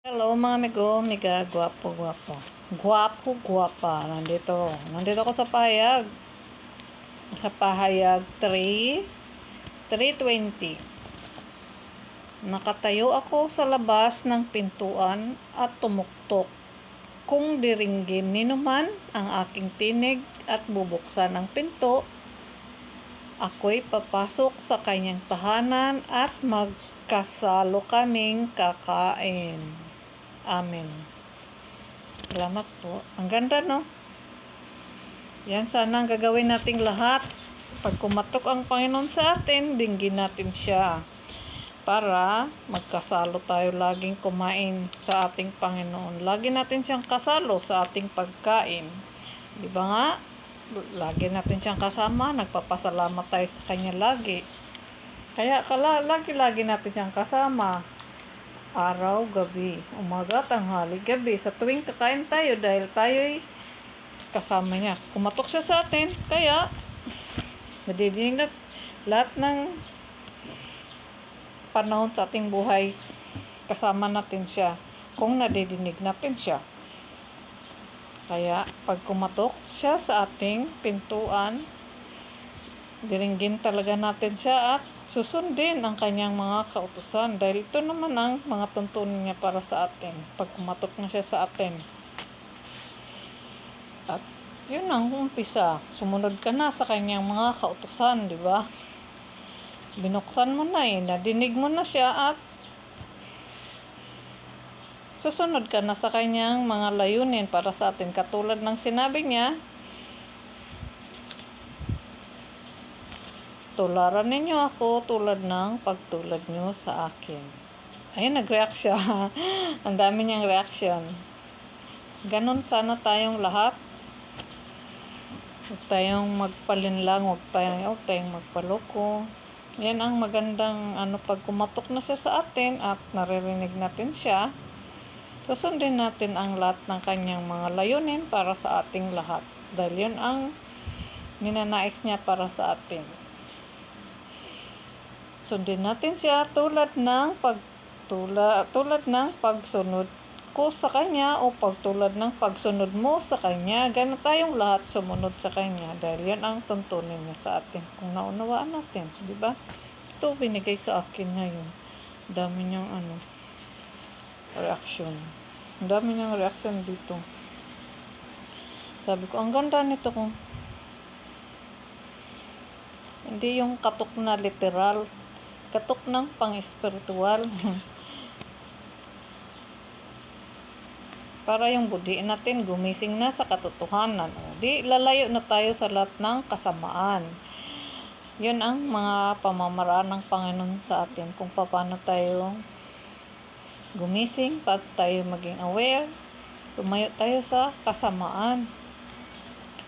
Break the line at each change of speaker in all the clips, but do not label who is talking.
Hello mga amigo, miga, gwapo, gwapo. Gwapo, gwapa. Nandito ako sa pahayag. Sa pahayag 3:20. Nakatayo ako sa labas ng pintuan at tumuktok. Kung diringgin ninuman ang aking tinig at bubuksan ang pinto, ako'y papasok sa kanyang tahanan at magkasalo kaming kakain. Amen. Salamat po. Ang ganda, no? Yan, sana ang gagawin nating lahat. Pag kumatok ang Panginoon sa atin, dinggin natin siya. Para magkasalo tayo laging kumain sa ating Panginoon. Lagi natin siyang kasalo sa ating pagkain. Di ba nga? Lagi natin siyang kasama. Nagpapasalamat tayo sa Kanya lagi. Kaya lagi natin siyang kasama. Araw, gabi, umaga, tanghali, gabi. Sa tuwing kakain tayo dahil tayo'y kasama niya. Kumatok siya sa atin, kaya nadidinig na lahat ng panahon sa ating buhay. Kasama natin siya kung nadidinig natin siya. Kaya pag kumatok siya sa ating pintuan, diringgin talaga natin siya at susundin ang kanyang mga kautusan dahil ito naman ang mga tuntunin niya para sa atin pag kumatok na siya sa atin. At yun ang umpisa, sumunod ka na sa kanyang mga kautusan, di ba? Binuksan mo na nadinig mo na siya at susunod ka na sa kanyang mga layunin para sa atin, katulad ng sinabi niya, tularan ninyo ako tulad ng pagtulad nyo sa akin. Ayun, nag-react siya. Ang dami niyang reaction. Ganon sana tayong lahat. Huwag tayong magpalinlang, huwag tayong magpaloko. Yan ang magandang pag kumatok na siya sa atin at naririnig natin siya, susundin natin ang lahat ng kanyang mga layunin para sa ating lahat. Dahil yun ang ninanais niya para sa atin. Sundin natin siya tulad ng pagsunod ko sa kanya o pagtulad ng pagsunod mo sa kanya. Ganun tayong lahat sumunod sa kanya dahil yan ang tuntunin niya sa atin kung naunawaan natin, di ba? Ito binigay sa akin ngayon. Dami niyang reaction. Dami niyang reaction dito. Sabi ko, ang ganda nito kung hindi yung katok na literal, katok ng pang-espiritual. Para yung budi natin gumising na sa katotohanan. Di lalayo na tayo sa lahat ng kasamaan. Yun ang mga pamamaraan ng Panginoon sa atin kung paano tayo gumising, paano tayo maging aware, tumayo tayo sa kasamaan.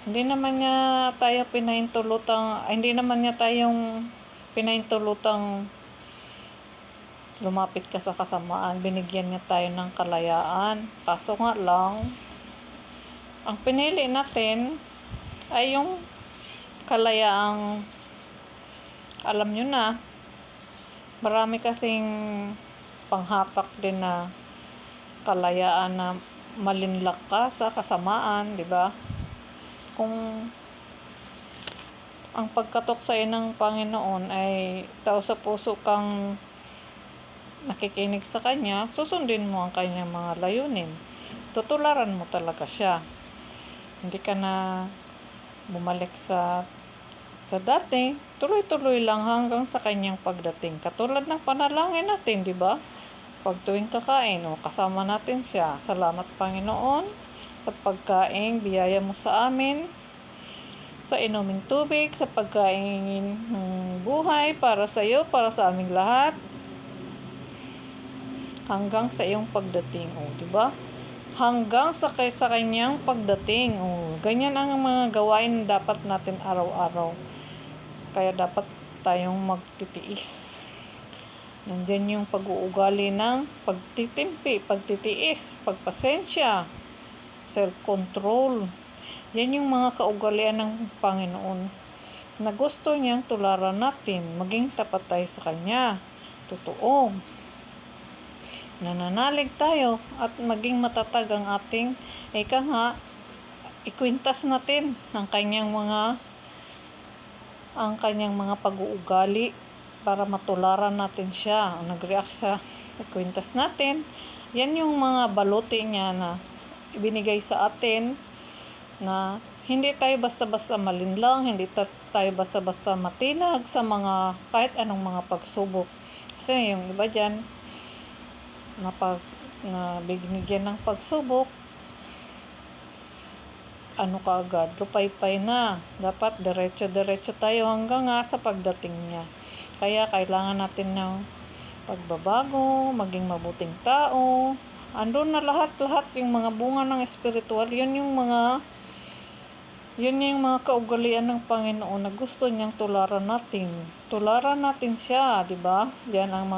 Hindi naman niya tayong pinahintulutang lumapit ka sa kasamaan. Binigyan niya tayo ng kalayaan. Kaso nga lang, ang pinili natin ay yung kalayaang, alam nyo na, marami kasing panghatak din na kalayaan na malinlak ka sa kasamaan, di ba? Kung ang pagkatok sa ng Panginoon ay tao sa puso kang nakikinig sa Kanya, susundin mo ang Kanyang mga layunin. Tutularan mo talaga siya. Hindi ka na bumalik sa dati. Tuloy-tuloy lang hanggang sa Kanyang pagdating. Katulad ng panalangin natin, di ba? Pag tuwing kakain, kasama natin siya. Salamat Panginoon sa pagkain, biyaya mo sa amin, sa inuming tubig, sa pagkain ng buhay para sa iyo, para sa aming lahat, hanggang sa iyong pagdating, di ba? Hanggang sa kanyang pagdating, ganyan ang mga gawain dapat natin araw-araw. Kaya dapat tayong magtitiis. Nandiyan yung pag-uugali ng pagtitimpi, pagtitiis, pagpasensya, self-control. Yan yung mga kaugalian ng Panginoon na gusto niyang tularan natin, maging tapat tayo sa Kanya. Totoo. nananalig tayo at maging matatag ang ating ikwintas natin ang kanyang mga pag-uugali para matularan natin siya. Nag-react sa ikwintas natin. Yan yung mga baluti niya na ibinigay sa atin na hindi tayo basta-basta malinlang, hindi tayo basta-basta matinag sa mga kahit anong mga pagsubok. Kasi yung iba dyan na binigyan ng pagsubok, kaagad, lupay-pay na. Dapat diretso-diretso tayo hanggang sa pagdating niya. Kaya kailangan natin ng pagbabago, maging mabuting tao. Andun na lahat-lahat yung mga bunga ng espiritual. Yun yung mga kaugalian ng Panginoon na gusto niyang tularan natin. Tularan natin siya, di ba? Yan ang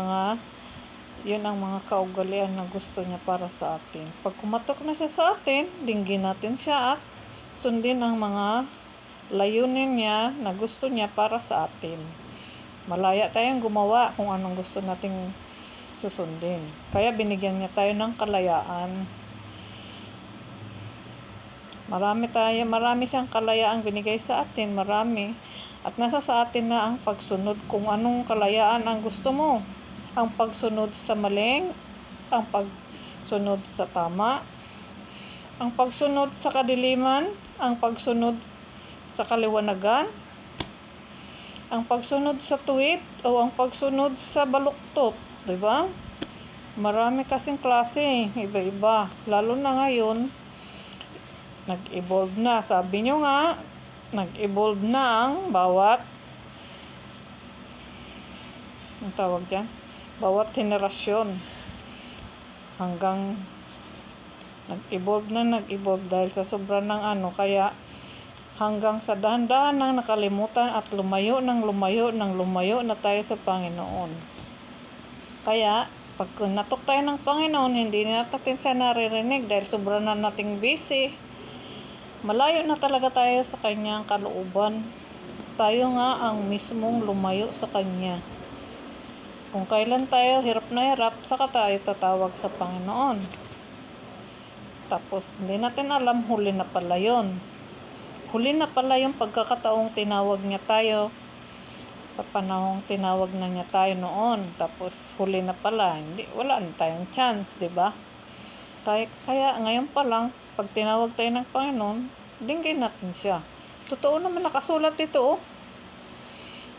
mga kaugalian na gusto niya para sa atin. Pag kumatok na siya sa atin, dinggin natin siya at sundin ang mga layunin niya na gusto niya para sa atin. Malaya tayong gumawa kung anong gusto nating susundin. Kaya binigyan niya tayo ng kalayaan. Marami siyang kalayaan binigay sa atin, marami. At nasa sa atin na ang pagsunod kung anong kalayaan ang gusto mo. Ang pagsunod sa maling, ang pagsunod sa tama, ang pagsunod sa kadiliman, ang pagsunod sa kaliwanagan, ang pagsunod sa tuwid, o ang pagsunod sa baluktot, di ba? Marami kasing klase, iba-iba. Lalo na ngayon, nag-evolve na. Sabi nyo nga, nag-evolve na ang bawat henerasyon. Hanggang nag-evolve dahil sa sobra ng kaya hanggang sa dahan-dahan nang nakalimutan at lumayo na tayo sa Panginoon. Kaya pag natok tayo ng Panginoon, hindi natin siya naririnig dahil sobra na nating busy. Malayo na talaga tayo sa kanyang kalooban. Tayo nga ang mismong lumayo sa kanya. Kung kailan tayo hirap na hirap, saka tayo tatawag sa Panginoon. Tapos hindi natin alam, huli na pala yun. Huli na pala yung pagkakataong tinawag niya tayo sa panahong tinawag na niya tayo noon. Tapos huli na pala, wala na tayong chance, di ba? Kaya ngayon pa lang, pag tinawag tayo ng Panginoon, dinggin natin siya. Totoo naman, nakasulat ito.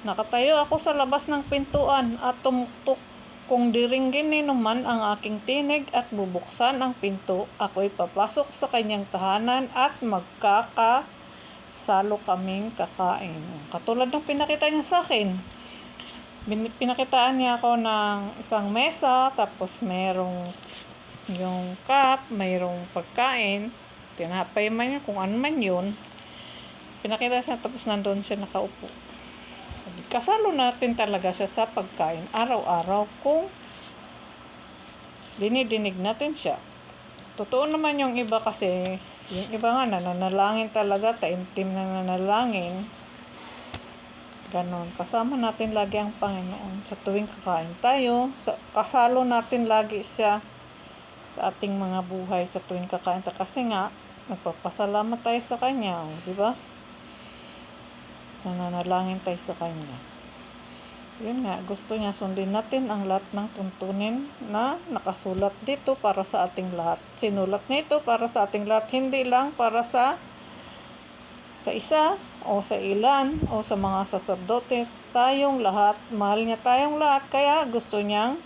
Nakatayo ako sa labas ng pintuan at tumuktok. Kung diringgin ni numan ang aking tinig at bubuksan ang pinto, ako'y papasok sa kanyang tahanan at magkakasalo kaming kakain. Katulad ng pinakita niya sa akin. Pinakitaan niya ako ng isang mesa, tapos merong yung cup, mayroong pagkain, tinapay man yun, kung ano man yun. Pinakita siya, tapos nandun siya nakaupo. Kasalo natin talaga siya sa pagkain araw-araw kung dinidinig natin siya. Totoo naman yung iba kasi, yung iba nga nananalangin talaga, taimtim na nanalangin. Ganon. Kasama natin lagi ang Panginoon sa tuwing kakain tayo. Kasalo natin lagi siya sa ating mga buhay sa tuwing kakain tayo. Kasi nga, nagpapasalamat tayo sa Kanya. Di ba? Nananalangin tayo sa Kanya. Yun nga, gusto niya sundin natin ang lahat ng tuntunin na nakasulat dito para sa ating lahat. Sinulat niya ito para sa ating lahat, hindi lang para sa isa o sa ilan o sa mga saserdote. Tayong lahat, mahal niya tayong lahat, kaya gusto niyang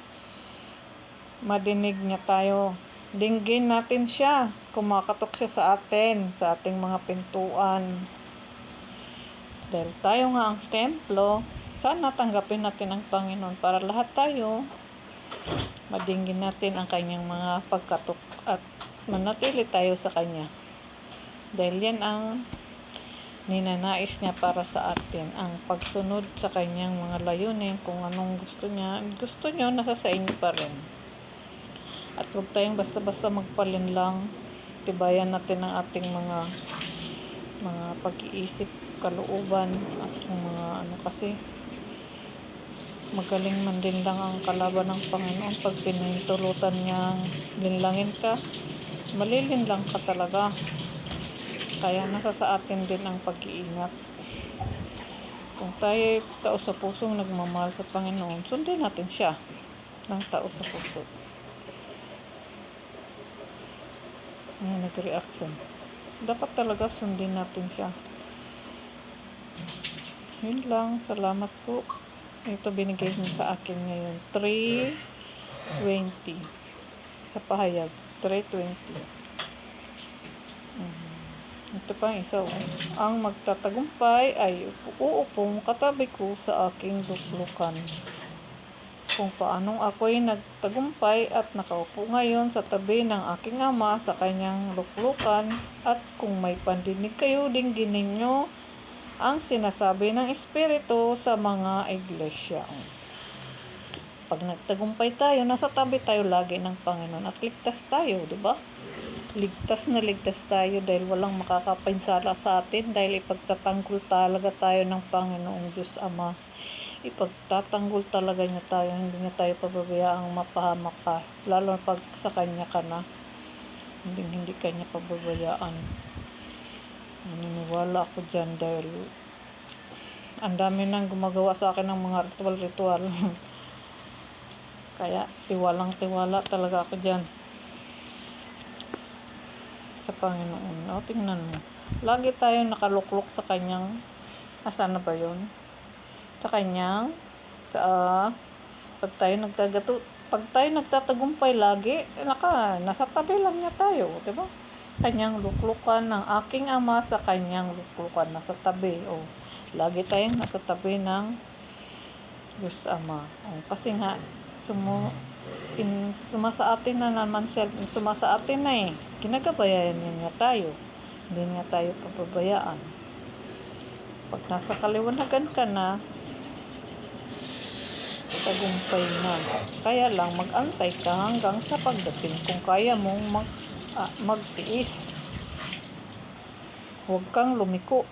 madinig niya tayo. Dinggin natin siya, kumakatok siya sa atin, sa ating mga pintuan. Dahil tayo nga ang templo, sana tanggapin natin ang Panginoon para lahat tayo madinggin natin ang kanyang mga pagkatok at manatili tayo sa kanya. Dahil yan ang ninanais niya para sa atin, ang pagsunod sa kanyang mga layunin, kung anong gusto niya. Gusto niyo, nasa sa inyo pa rin. At huwag tayong basta-basta magpalinlang. Tibayan natin ang ating mga pag-iisip, kalooban at yung mga kasi Magaling man din lang ang kalaban ng Panginoon pag pinintulutan niyang linlangin ka. Malilinlang ka talaga. Kaya nasa sa atin din ang pag-iingat. Kung tayo tao sa pusong nagmamahal sa Panginoon, sundin natin siya ng tao sa puso. Nag-reaction. Dapat talaga sundin natin siya. Yun lang. Salamat po. Ito binigay niya sa akin ngayon. 3:20. Sa pahayag. 3:20. Ito pa ang isa. Ang magtatagumpay ay uupong katabi ko sa aking luklukan. Kung paanong ako'y nagtagumpay at nakaupo ngayon sa tabi ng aking ama sa kanyang luklukan, at kung may pandinig kayo, dinggin ninyo ang sinasabi ng Espiritu sa mga iglesia. Pag nagtagumpay tayo, nasa tabi tayo lagi ng Panginoon at ligtas tayo, di ba? Ligtas na ligtas tayo dahil walang makakapinsala sa atin, dahil ipagtatanggol talaga tayo ng Panginoong Diyos Ama. Ipagtatanggol talaga niya tayo, hindi niya tayo pababayaang mapahamak ka, lalo pag sa Kanya ka na, hindi Kanya pababayaan. Naniniwala ako dyan dahil ang dami nang gumagawa sa akin ng mga ritual. Kaya tiwalang-tiwala talaga ako dyan sa Panginoon. O, tingnan mo. Lagi tayong nakaluklok sa Kanyang, asan na ba yun? Sa Kanyang, pag tayo nagtatagumpay lagi, nasa tabi lang niya tayo, di ba? Kanyang luklukan ng aking ama sa Kanyang luklukan, nasa tabi. O, lagi tayong nasa tabi ng Diyos Ama. O, kasi nga, sumasa atin na naman siya, sumasa atin na eh. Ginagabayan niya tayo. Hindi niya tayo pababayaan. Pag nasa kaliwanagan ka na, tagumpay na. Kaya lang, mag-antay ka hanggang sa pagdating. Kung kaya mong magtiis. Huwag kang lumiko.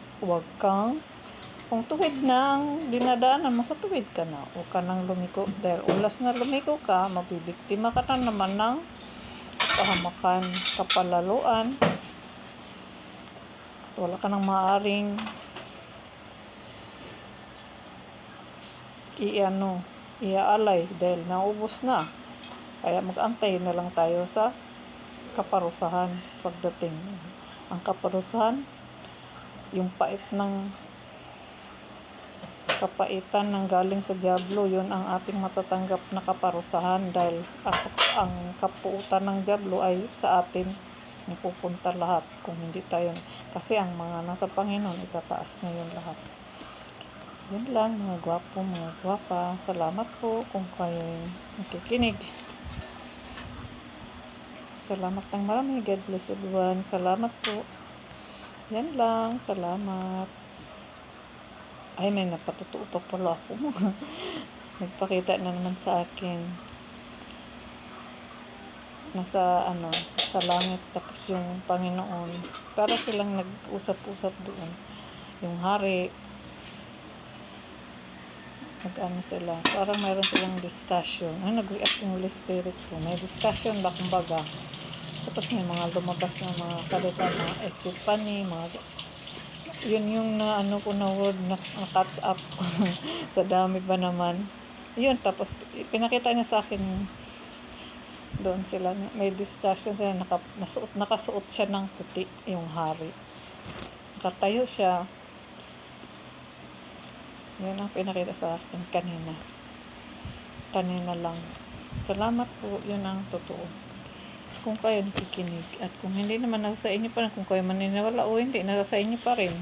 Kung tuwid na ang dinadaanan mo, sa tuwid ka na. Huwag ka nang lumiko. Dahil ulas na lumiko ka, mabibiktima ka na naman ng pahamakan, kapalaluan. At wala ka nang maaaring iaalay dahil naubos na. Kaya mag-antay na lang tayo sa kaparusahan pagdating. Ang kaparusahan, yung kapaitan ng galing sa dyablo, yun ang ating matatanggap na kaparusahan, dahil ang kapuutan ng dyablo ay sa atin pupunta lahat kung hindi tayo, kasi ang mga nasa Panginoon itataas na yun lahat. Yun lang mga gwapo, mga gwapa. Salamat po kung kayo nakikinig. Salamat ng marami. God bless everyone. Salamat po. Yan lang. Salamat. Ay, may napatutuo pa pala ako. Nagpakita na naman sa akin. Nasa sa langit, tapos yung Panginoon. Para silang nag-usap-usap doon. Yung hari, sila. Parang mayroon silang discussion. Nag-react yung Holy Spirit ko. May discussion ba kumbaga. Tapos may mga lumabas na mga salita na epiphany, yun yung ko na word na catch up sa dami ba naman. Yun, tapos pinakita niya sa akin doon sila. May discussion sila, nakasuot siya ng puti, yung hari. Nakatayo siya. Yun ang pinakita sa akin kanina lang. Salamat po, yun ang totoo. Kung kayo nakikinig, at kung hindi naman, nasa sa inyo pa rin. Kung kayo maniniwala o hindi, nasa sa inyo pa rin.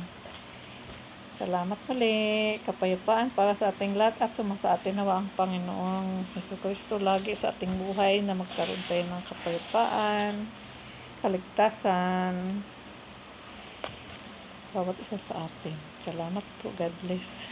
Salamat muli. Kapayapaan para sa ating lahat, at sumasa atin nawa ang Panginoong Jesucristo lagi sa ating buhay, na magkaroon tayo ng kapayapaan, kaligtasan, bawat isa sa atin. Salamat po. God bless.